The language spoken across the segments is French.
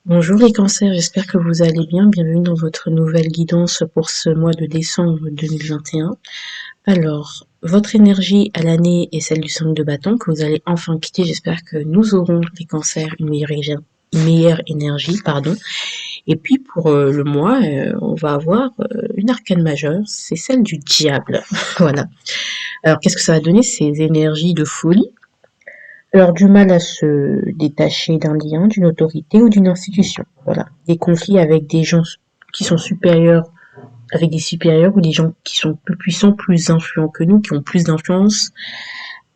Bonjour les cancers, j'espère que vous allez bien. Bienvenue dans votre nouvelle guidance pour ce mois de décembre 2021. Alors, votre énergie à l'année est celle du 5 de bâton que vous allez enfin quitter. J'espère que nous aurons, les cancers, une meilleure énergie. Pardon. Et puis pour le mois, on va avoir une arcane majeure, c'est celle du diable. Voilà. Alors, qu'est-ce que ça va donner? Ces énergies de folie. Alors, du mal à se détacher d'un lien, d'une autorité ou d'une institution. Voilà. Des conflits avec des gens qui sont supérieurs, avec des supérieurs ou des gens qui sont plus puissants, plus influents que nous, qui ont plus d'influence,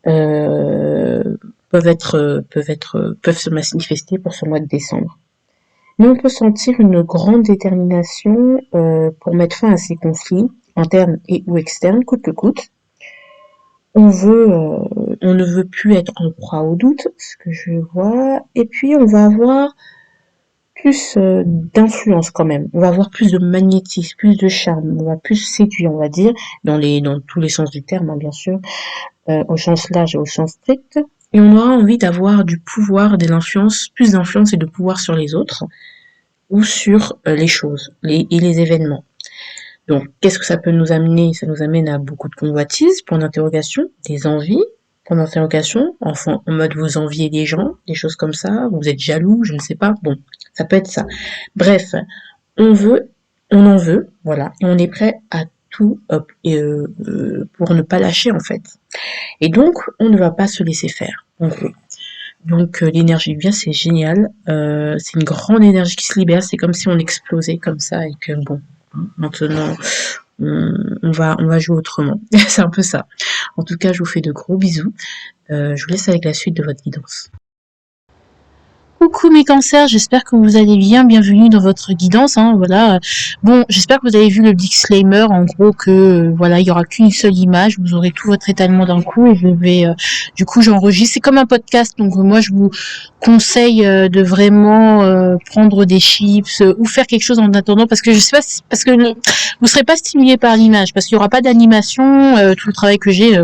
euh, peuvent se manifester pour ce mois de décembre. Mais on peut sentir une grande détermination pour mettre fin à ces conflits, internes et ou externes, coûte que coûte. On ne veut plus être en proie au doute, ce que je vois, et puis on va avoir plus d'influence quand même. On va avoir plus de magnétisme, plus de charme, on va plus séduire, on va dire, dans tous les sens du terme, hein, bien sûr, au sens large et au sens strict. Et on aura envie d'avoir du pouvoir, de l'influence, plus d'influence et de pouvoir sur les autres ou sur les choses et les événements. Donc, qu'est-ce que ça peut nous amener? Ça nous amène à beaucoup de convoitises, point d'interrogation, des envies, point d'interrogation, enfin, en mode vous enviez les gens, des choses comme ça, vous êtes jaloux, je ne sais pas, bon, ça peut être ça. Bref, on veut, on en veut, voilà, et on est prêt à tout pour ne pas lâcher en fait. Et donc, on ne va pas se laisser faire, en gros. Donc, l'énergie du bien, c'est génial. C'est une grande énergie qui se libère, c'est comme si on explosait comme ça et que bon, maintenant, on va jouer autrement. C'est un peu ça. En tout cas, je vous fais de gros bisous. Je vous laisse avec la suite de votre guidance. Coucou mes cancers, j'espère que vous allez bien. Bienvenue dans votre guidance. Hein, voilà. Bon, j'espère que vous avez vu le disclaimer. En gros, que voilà, il y aura qu'une seule image. Vous aurez tout votre étalement d'un coup et je vais, du coup, j'enregistre. C'est comme un podcast. Donc moi, je vous conseille de vraiment prendre des chips ou faire quelque chose en attendant, parce que je sais pas, parce que vous serez pas stimulé par l'image, parce qu'il y aura pas d'animation. Tout le travail que j'ai,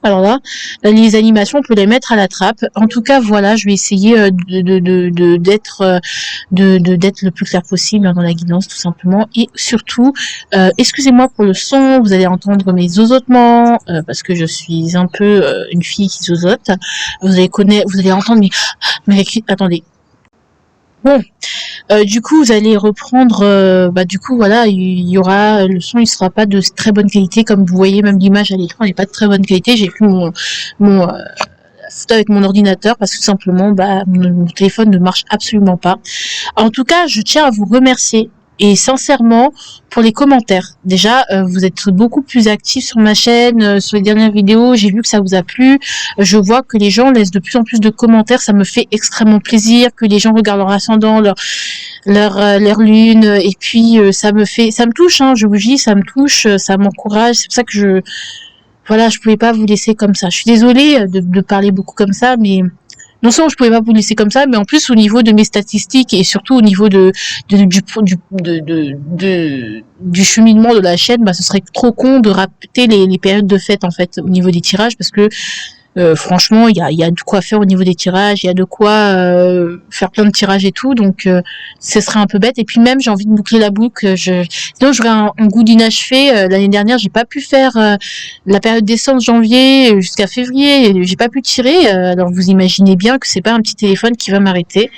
alors là, les animations, on peut les mettre à la trappe. En tout cas, voilà, je vais essayer d'être le plus clair possible dans la guidance, tout simplement. Et surtout, excusez-moi pour le son, vous allez entendre mes zozotements, parce que je suis un peu une fille qui zozote. Vous allez entendre mais attendez. Bon, du coup, vous allez reprendre, du coup, voilà, il y aura, le son, il sera pas de très bonne qualité, comme vous voyez, même l'image à l'écran n'est pas de très bonne qualité. J'ai pris mon photo avec mon ordinateur parce que tout simplement, mon téléphone ne marche absolument pas. En tout cas, je tiens à vous remercier et sincèrement pour les commentaires. Déjà, vous êtes beaucoup plus actifs sur ma chaîne, sur les dernières vidéos. J'ai vu que ça vous a plu. Je vois que les gens laissent de plus en plus de commentaires. Ça me fait extrêmement plaisir que les gens regardent leur ascendant, leur lune. Et puis, ça me touche. Hein, je vous dis, ça me touche, ça m'encourage. C'est pour ça que voilà, je pouvais pas vous laisser comme ça. Je suis désolée de parler beaucoup comme ça, mais non seulement je pouvais pas vous laisser comme ça, mais en plus au niveau de mes statistiques et surtout au niveau du cheminement de la chaîne, ce serait trop con de rater les périodes de fête en fait au niveau des tirages, parce que franchement, il y a de quoi faire au niveau des tirages, il y a de quoi faire plein de tirages et tout, donc ce serait un peu bête. Et puis même, j'ai envie de boucler la boucle. Sinon, j'aurais un goût d'inachevé. L'année dernière, j'ai pas pu faire la période décembre-janvier jusqu'à février. J'ai pas pu tirer. Alors vous imaginez bien que c'est pas un petit téléphone qui va m'arrêter.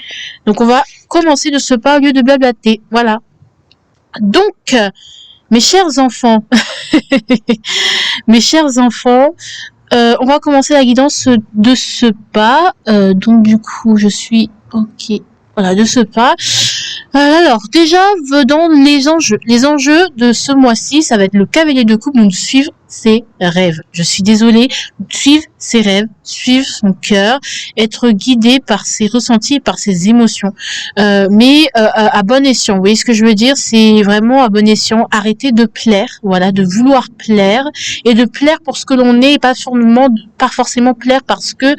Donc on va commencer de ce pas au lieu de blablater. Voilà. Donc, mes chers enfants, mes chers enfants. On va commencer la guidance de ce pas. Donc du coup, je suis ok. Voilà, de ce pas. Alors déjà, venons les enjeux. Les enjeux de ce mois-ci, ça va être le cavalier de coupe, donc suivre ses rêves. Je suis désolée, suivre ses rêves, suivre son cœur, être guidé par ses ressentis et par ses émotions. Mais à bon escient. Vous voyez ce que je veux dire? C'est vraiment à bon escient. Arrêter de plaire, voilà, de vouloir plaire et de plaire pour ce que l'on est, et pas forcément plaire parce que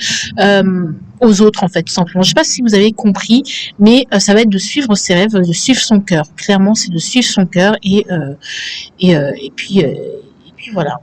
aux autres en fait, tout simplement. Je sais pas si vous avez compris, mais ça va être de suivre ses rêves, de suivre son cœur. Clairement, c'est de suivre son cœur et puis voilà.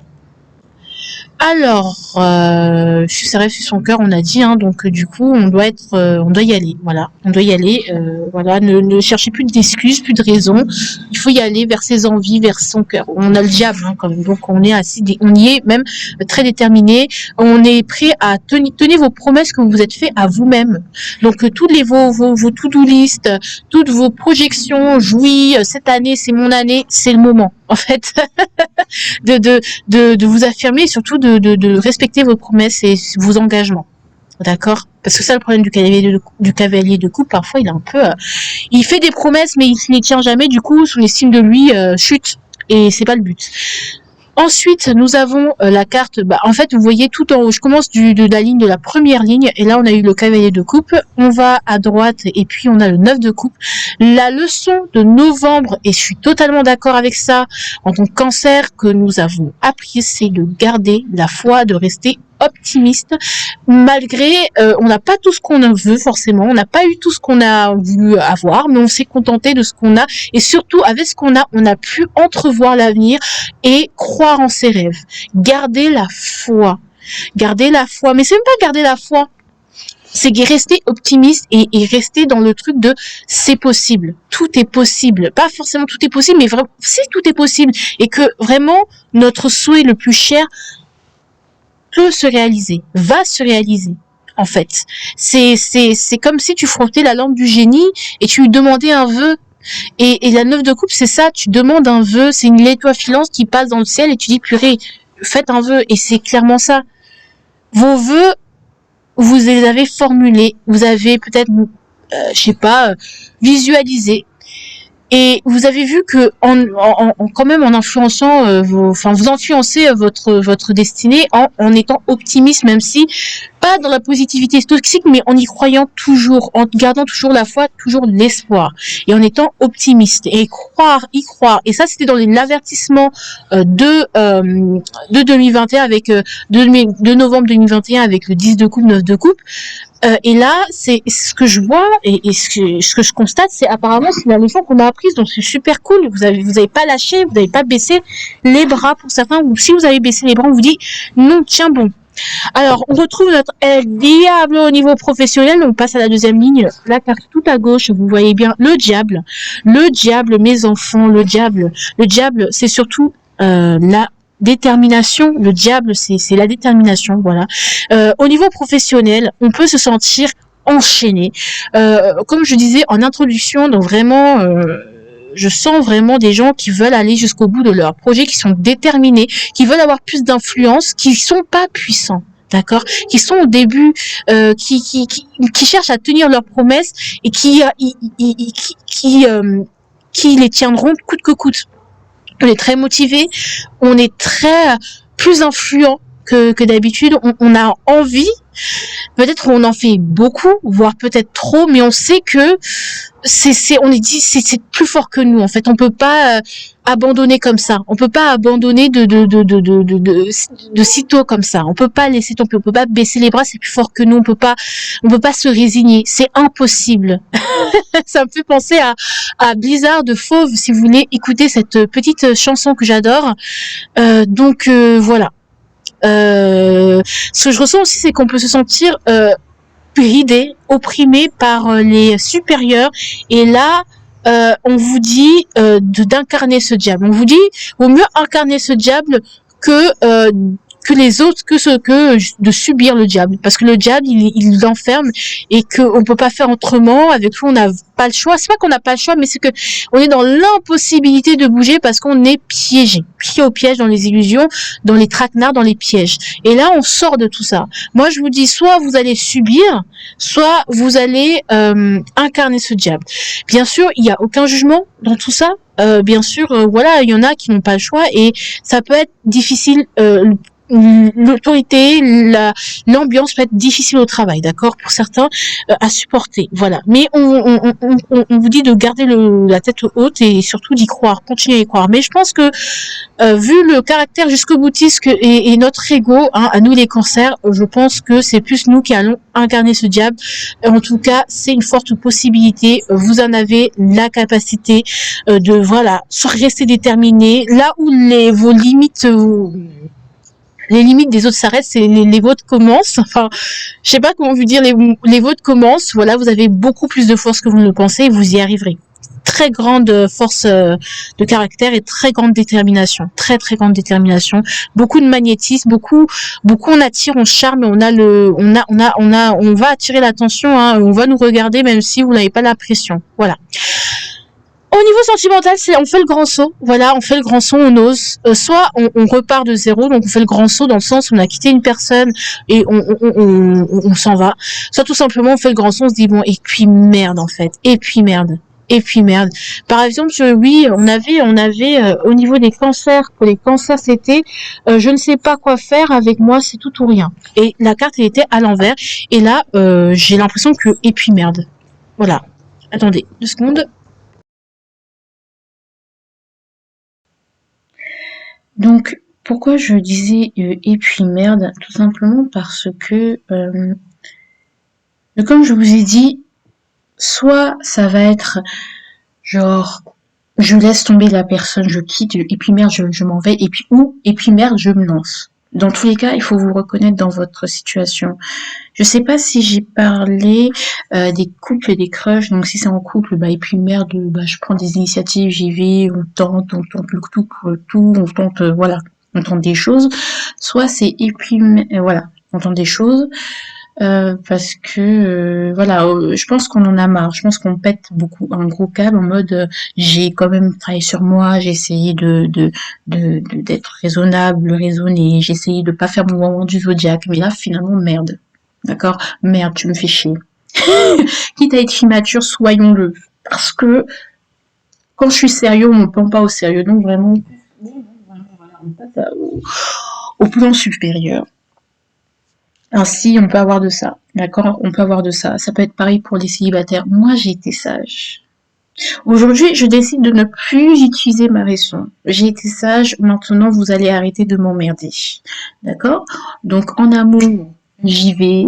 Alors, ça reste sur son cœur, on a dit, hein, donc du coup, on doit y aller, voilà, on doit y aller, voilà, ne cherchez plus d'excuses, plus de raisons, il faut y aller vers ses envies, vers son cœur. On a le diable, hein, quand même, donc on y est même très déterminé, on est prêt à tenir vos promesses que vous vous êtes fait à vous-même. Donc, toutes vos to-do list, toutes vos projections, oui, cette année, c'est mon année, c'est le moment, en fait, de vous affirmer et surtout de respecter vos promesses et vos engagements. D'accord? Parce que ça, le problème du cavalier de coupe, parfois, il est un peu, il fait des promesses, mais il ne les tient jamais. Du coup, son estime de lui chute. Et c'est pas le but. Ensuite, nous avons la carte, en fait, vous voyez tout en haut, je commence de la ligne de la première ligne, et là, on a eu le cavalier de coupe, on va à droite, et puis on a le 9 de coupe. La leçon de novembre, et je suis totalement d'accord avec ça, en tant que cancer, que nous avons appris, c'est de garder la foi, de rester optimiste, malgré, on n'a pas tout ce qu'on veut forcément, on n'a pas eu tout ce qu'on a voulu avoir, mais on s'est contenté de ce qu'on a, et surtout, avec ce qu'on a pu entrevoir l'avenir, et croire en ses rêves. Garder la foi. Garder la foi. Mais c'est même pas garder la foi. C'est rester optimiste et rester dans le truc de c'est possible. Tout est possible. Pas forcément tout est possible, mais vraiment, si tout est possible. Et que vraiment, notre souhait le plus cher peut se réaliser. Va se réaliser. En fait. C'est comme si tu frottais la lampe du génie et tu lui demandais un vœu. Et la 9 de coupe, c'est ça, tu demandes un vœu, c'est une étoile filante qui passe dans le ciel et tu dis, purée, faites un vœu. Et c'est clairement ça. Vos vœux, vous les avez formulés, vous avez peut-être, visualisé. Et vous avez vu que quand même en influençant vous influencez votre destinée en étant optimiste, même si pas dans la positivité toxique, mais en y croyant toujours, en gardant toujours la foi, toujours l'espoir, et en étant optimiste et y croire. Et ça, c'était dans l'avertissement de 2021 avec de novembre 2021 avec le 10 de coupe, 9 de coupe. Et là, c'est ce que je vois et ce que je constate, c'est apparemment c'est la leçon qu'on a apprise, donc c'est super cool. Vous avez pas lâché, vous n'avez pas baissé les bras pour certains, ou si vous avez baissé les bras, on vous dit non, tiens bon. Alors, on retrouve notre El Diablo au niveau professionnel. On passe à la deuxième ligne. La carte tout à gauche, vous voyez bien le diable. Le diable, mes enfants, le diable. Le diable, c'est surtout la détermination. Le diable, c'est la détermination, voilà. Au niveau professionnel, on peut se sentir enchaîné. Comme je disais en introduction, donc vraiment... je sens vraiment des gens qui veulent aller jusqu'au bout de leur projet, qui sont déterminés, qui veulent avoir plus d'influence, qui sont pas puissants, d'accord, qui sont au début, qui cherchent à tenir leurs promesses et qui les tiendront coûte que coûte. On est très motivé, on est très plus influent que d'habitude, on a envie, peut-être on en fait beaucoup, voire peut-être trop, mais on sait que c'est plus fort que nous en fait. On peut pas abandonner comme ça. On peut pas abandonner de sitôt comme ça. On peut pas laisser tomber. On peut pas baisser les bras. C'est plus fort que nous. On peut pas se résigner. C'est impossible. Ça me fait penser à Blizzard de Fauve. Si vous voulez écouter cette petite chanson que j'adore. Donc voilà. Ce que je ressens aussi, c'est qu'on peut se sentir bridé, opprimé par les supérieurs. Et là, on vous dit d'incarner ce diable. On vous dit, vaut mieux incarner ce diable que les autres, que de subir le diable, parce que le diable il l'enferme et que on peut pas faire autrement. Avec lui, on n'a pas le choix. C'est pas qu'on n'a pas le choix, mais c'est que on est dans l'impossibilité de bouger parce qu'on est piégé, pris au piège, dans les illusions, dans les traquenards, dans les pièges. Et là, on sort de tout ça. Moi, je vous dis, soit vous allez subir, soit vous allez incarner ce diable. Bien sûr, il y a aucun jugement dans tout ça. Bien sûr, voilà, il y en a qui n'ont pas le choix et ça peut être difficile. L'autorité, l'ambiance peut être difficile au travail, d'accord, pour certains à supporter, voilà. Mais on vous dit de garder la tête haute et surtout d'y croire, continuer à y croire. Mais je pense que vu le caractère jusqu'au boutiste et notre ego, hein, à nous les cancers, je pense que c'est plus nous qui allons incarner ce diable. En tout cas, c'est une forte possibilité. Vous en avez la capacité de rester déterminé là où vos limites les limites des autres s'arrêtent, c'est les vôtres commencent. Enfin, je sais pas comment vous dire, les vôtres commencent. Voilà, vous avez beaucoup plus de force que vous ne le pensez et vous y arriverez. Très grande force de caractère et très grande détermination, très grande détermination, beaucoup de magnétisme, beaucoup on attire, on charme, on va attirer l'attention, hein, on va nous regarder même si vous n'avez pas la pression. Voilà. Au niveau sentimental, c'est on fait le grand saut. Voilà, on fait le grand saut, on ose. Soit on repart de zéro, donc on fait le grand saut dans le sens où on a quitté une personne et on s'en va. Soit tout simplement on fait le grand saut, on se dit bon et puis merde en fait, et puis merde. Et puis merde. Par exemple, oui, on avait au niveau des cancers, pour les cancers c'était je ne sais pas quoi faire avec moi, c'est tout ou rien. Et la carte elle était à l'envers. Et là, j'ai l'impression que et puis merde. Voilà. Attendez, 2 secondes. Donc, pourquoi je disais et puis merde? Tout simplement parce que, comme je vous ai dit, soit ça va être genre, je laisse tomber la personne, je quitte, et puis merde, je m'en vais, et puis et puis merde, je me lance. Dans tous les cas, il faut vous reconnaître dans votre situation. Je sais pas si j'ai parlé des couples et des crushs, donc si c'est en couple, bah et puis merde, bah je prends des initiatives, j'y vais, on tente le tout pour le tout, on tente voilà, on tente des choses. Soit c'est et puis voilà, on tente des choses parce que voilà, je pense qu'on en a marre, je pense qu'on pète beaucoup un gros câble en mode j'ai quand même travaillé sur moi, j'ai essayé d'être raisonnable, raisonné, j'ai essayé de pas faire mon moment du zodiaque, mais là finalement merde. D'accord? Merde, tu me fais chier. Quitte à être immature, soyons-le. Parce que quand je suis sérieux, on ne me prend pas au sérieux. Donc vraiment, on passe au plan supérieur. Ainsi, on peut avoir de ça. D'accord? On peut avoir de ça. Ça peut être pareil pour les célibataires. Moi, j'ai été sage. Aujourd'hui, je décide de ne plus utiliser ma raison. J'ai été sage. Maintenant, vous allez arrêter de m'emmerder. D'accord? Donc, en amour, j'y vais.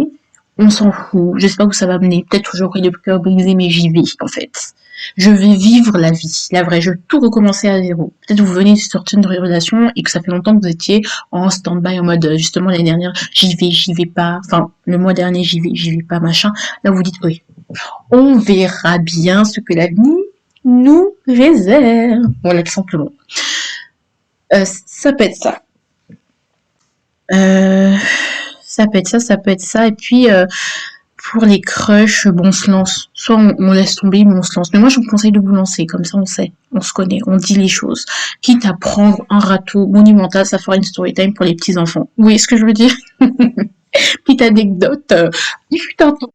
On s'en fout. Je sais pas où ça va mener. Peut-être que j'aurai le cœur brisé, mais j'y vais, en fait. Je vais vivre la vie, la vraie. Je vais tout recommencer à zéro. Peut-être que vous venez de sortir d'une relation et que ça fait longtemps que vous étiez en stand-by, en mode, justement, l'année dernière, j'y vais pas. Enfin, le mois dernier, j'y vais pas, machin. Là, vous dites, oui, on verra bien ce que l'avenir nous réserve. Voilà, tout simplement. Ça peut être ça. Ça peut être ça, ça peut être ça. Et puis, pour les crushs, bon, on se lance. Soit on laisse tomber, mais on se lance. Mais moi, je vous conseille de vous lancer. Comme ça, on sait, on se connaît, on dit les choses. Quitte à prendre un râteau monumental, ça fera une story time pour les petits-enfants. Vous voyez ce que je veux dire? Petite anecdote. Il fut un temps.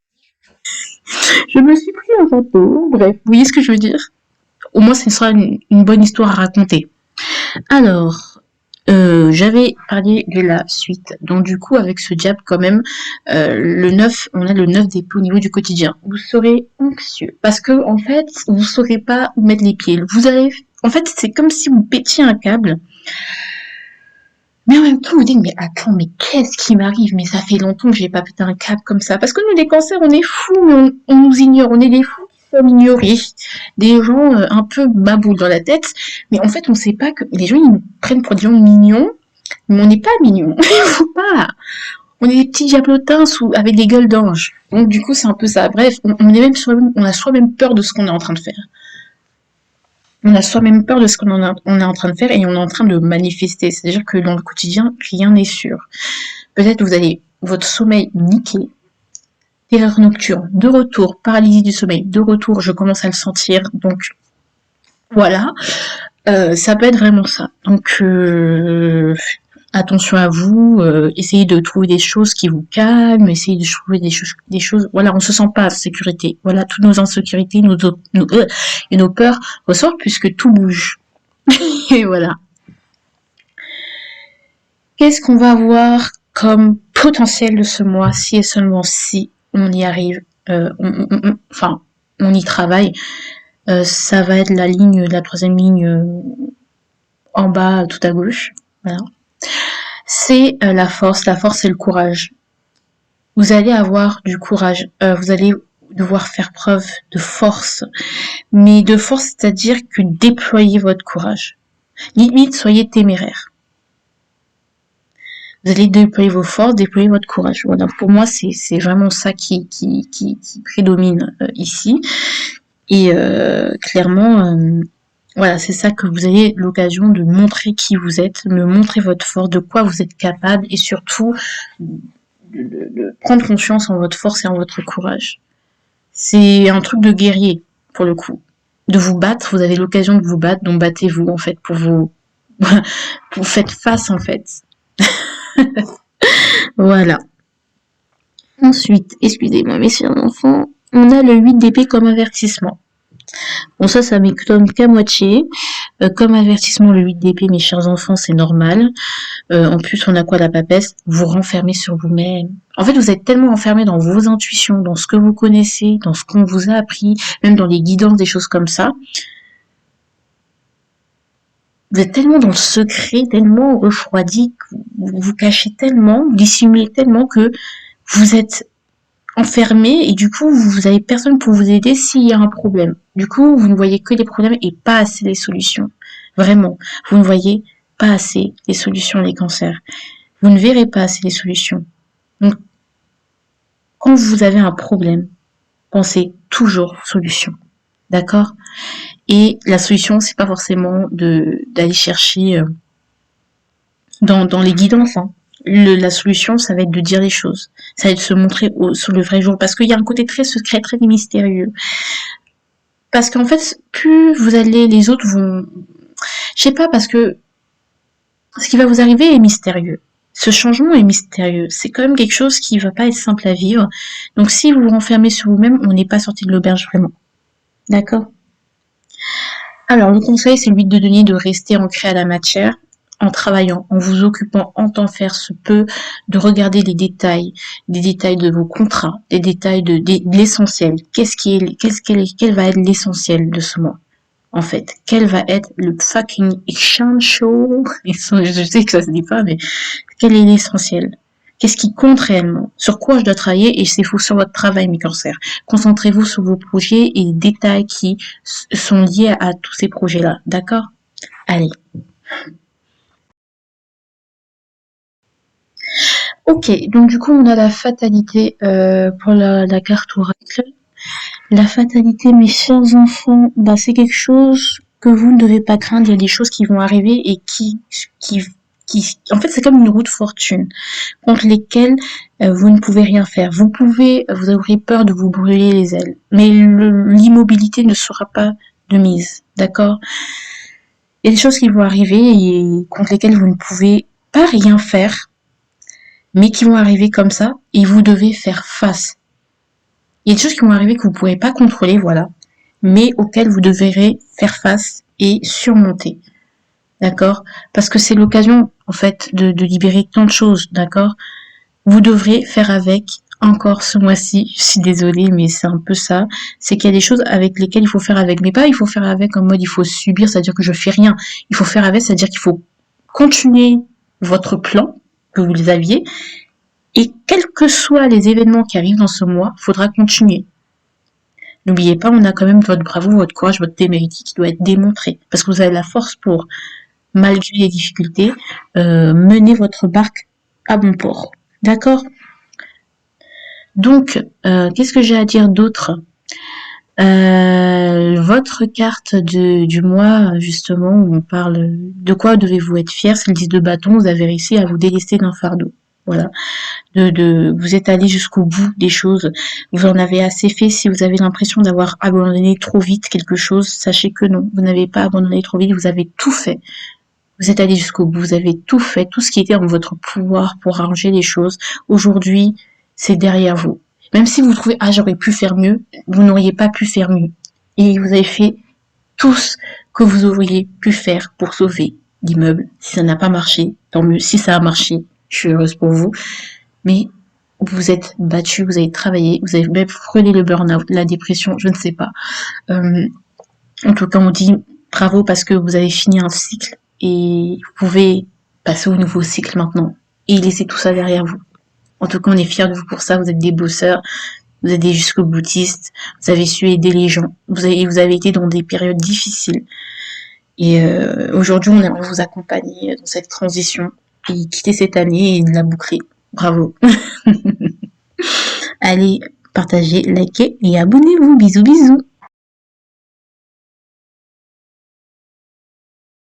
Je me suis pris un râteau. Bref, vous voyez ce que je veux dire? Au moins, ce sera une bonne histoire à raconter. Alors, j'avais parlé de la suite. Donc du coup, avec ce diable quand même, le 9, on a le 9 d'épée au niveau du quotidien. Vous serez anxieux parce que en fait, vous saurez pas où mettre les pieds. Vous allez, en fait, c'est comme si vous pétiez un câble. Mais en même temps, vous dites, mais attends, mais qu'est-ce qui m'arrive? Mais ça fait longtemps que j'ai pas pété un câble comme ça. Parce que nous, les cancers, on est fous, mais on nous ignore. On est des fous qui sommes ignorés. Des gens un peu baboules dans la tête. Mais en fait, on sait pas que les gens, ils nous prennent pour des gens mignons. Mais on n'est pas mignons. Il faut pas. On est des petits diablotins avec des gueules d'ange. Donc, du coup, c'est un peu ça. Bref, on est même on a soi-même peur de ce qu'on est en train de faire. On a soi-même peur de ce qu'on on est en train de faire et on est en train de manifester. C'est-à-dire que dans le quotidien, rien n'est sûr. Peut-être vous allez votre sommeil niqué, terreur nocturne, de retour, paralysie du sommeil, de retour, je commence à le sentir. Donc voilà, ça peut être vraiment ça. Donc attention à vous, essayez de trouver des choses qui vous calment, essayez de trouver des choses. Voilà, on se sent pas en sécurité. Voilà, toutes nos insécurités, et nos peurs ressortent puisque tout bouge. Et voilà. Qu'est-ce qu'on va avoir comme potentiel de ce mois si et seulement si on y arrive, enfin, on y travaille. Ça va être la troisième ligne en bas tout à gauche. Voilà. C'est la force. La force, c'est le courage. Vous allez avoir du courage. Vous allez devoir faire preuve de force. Mais de force, c'est-à-dire que déployez votre courage. Limite, soyez téméraire. Vous allez déployer vos forces, déployer votre courage. Voilà, pour moi, c'est vraiment ça qui prédomine ici. Et clairement, voilà, c'est ça que vous avez l'occasion de montrer qui vous êtes, de montrer votre force, de quoi vous êtes capable, et surtout de prendre confiance en votre force et en votre courage. C'est un truc de guerrier, pour le coup. De vous battre, vous avez l'occasion de vous battre, donc battez-vous, en fait, pour vous... vous faites face, en fait. Voilà. Ensuite, excusez-moi, mes chers enfants, on a le 8 d'épée comme avertissement. Bon, ça m'étonne qu'à moitié. Comme avertissement, le 8 d'épée, mes chers enfants, c'est normal. En plus, on a quoi la papesse? Vous renfermez sur vous-même. En fait, vous êtes tellement enfermé dans vos intuitions, dans ce que vous connaissez, dans ce qu'on vous a appris, même dans les guidances, des choses comme ça. Vous êtes tellement dans le secret, tellement refroidi, vous vous cachez tellement, vous dissimulez tellement que vous êtes enfermé et du coup, vous avez personne pour vous aider s'il y a un problème. Du coup, vous ne voyez que les problèmes et pas assez les solutions. Vraiment, vous ne voyez pas assez les solutions les cancers. Vous ne verrez pas assez les solutions. Donc, quand vous avez un problème, pensez toujours solution. D'accord? Et la solution, c'est pas forcément d'aller chercher dans les guidances. Hein. La solution, ça va être de dire les choses. Ça va être de se montrer sur le vrai jour. Parce qu'il y a un côté très secret, très mystérieux. Parce qu'en fait, plus vous allez, les autres vont... Je sais pas, parce que ce qui va vous arriver est mystérieux. Ce changement est mystérieux. C'est quand même quelque chose qui va pas être simple à vivre. Donc si vous vous renfermez sur vous-même, on n'est pas sorti de l'auberge vraiment. D'accord? Alors le conseil, c'est lui de donner de rester ancré à la matière en travaillant, en vous occupant en tant faire se peut, de regarder les détails, des détails de vos contrats, des détails de l'essentiel. Quel va être l'essentiel de ce mois? En fait, quel va être le fucking essential? Je sais que ça se dit pas, mais quel est l'essentiel? Qu'est-ce qui compte réellement? Sur quoi je dois travailler? Et c'est fou sur votre travail, mes cancers. Concentrez-vous sur vos projets et les détails qui sont liés à tous ces projets-là. D'accord? Allez. Ok, donc du coup, on a la fatalité pour la carte oracle. La fatalité, mes chers enfants, bah, c'est quelque chose que vous ne devez pas craindre. Il y a des choses qui vont arriver et qui, en fait, c'est comme une roue de fortune contre lesquelles vous ne pouvez rien faire. Vous aurez peur de vous brûler les ailes, mais l'immobilité ne sera pas de mise, d'accord? Il y a des choses qui vont arriver et contre lesquelles vous ne pouvez pas rien faire, mais qui vont arriver comme ça et vous devez faire face. Il y a des choses qui vont arriver que vous ne pourrez pas contrôler, voilà, mais auxquelles vous devrez faire face et surmonter. D'accord? Parce que c'est l'occasion, en fait, de libérer tant de choses, d'accord? Vous devrez faire avec encore ce mois-ci. Je suis désolée, mais c'est un peu ça. C'est qu'il y a des choses avec lesquelles il faut faire avec. Mais pas il faut faire avec en mode il faut subir, c'est-à-dire que je fais rien. Il faut faire avec, c'est-à-dire qu'il faut continuer votre plan que vous les aviez. Et quels que soient les événements qui arrivent dans ce mois, il faudra continuer. N'oubliez pas, on a quand même votre bravoure, votre courage, votre témérité qui doit être démontré. Parce que vous avez la force pour, malgré les difficultés, mener votre barque à bon port. D'accord? Donc, qu'est-ce que j'ai à dire d'autre? Votre carte du mois, justement, où on parle de quoi devez-vous être fier, c'est le 10 de bâton, vous avez réussi à vous délester d'un fardeau. Voilà. Vous êtes allé jusqu'au bout des choses. Vous en avez assez fait. Si vous avez l'impression d'avoir abandonné trop vite quelque chose, sachez que non, vous n'avez pas abandonné trop vite, vous avez tout fait. Vous êtes allé jusqu'au bout, vous avez tout fait, tout ce qui était en votre pouvoir pour arranger les choses. Aujourd'hui, c'est derrière vous. Même si vous trouvez, ah, j'aurais pu faire mieux, vous n'auriez pas pu faire mieux. Et vous avez fait tout ce que vous auriez pu faire pour sauver l'immeuble. Si ça n'a pas marché, tant mieux. Si ça a marché, je suis heureuse pour vous. Mais vous êtes battu, vous avez travaillé, vous avez même frôlé le burn-out, la dépression, je ne sais pas. En tout cas, on dit bravo parce que vous avez fini un cycle et vous pouvez passer au nouveau cycle maintenant et laisser tout ça derrière vous. En tout cas, on est fiers de vous pour ça. Vous êtes des bosseurs, vous êtes des jusqu'au boutistes, vous avez su aider les gens, vous avez été dans des périodes difficiles. Et aujourd'hui, on aimerait vous accompagner dans cette transition et quitter cette année et la boucler. Bravo. Allez, partagez, likez et abonnez-vous. Bisous, bisous.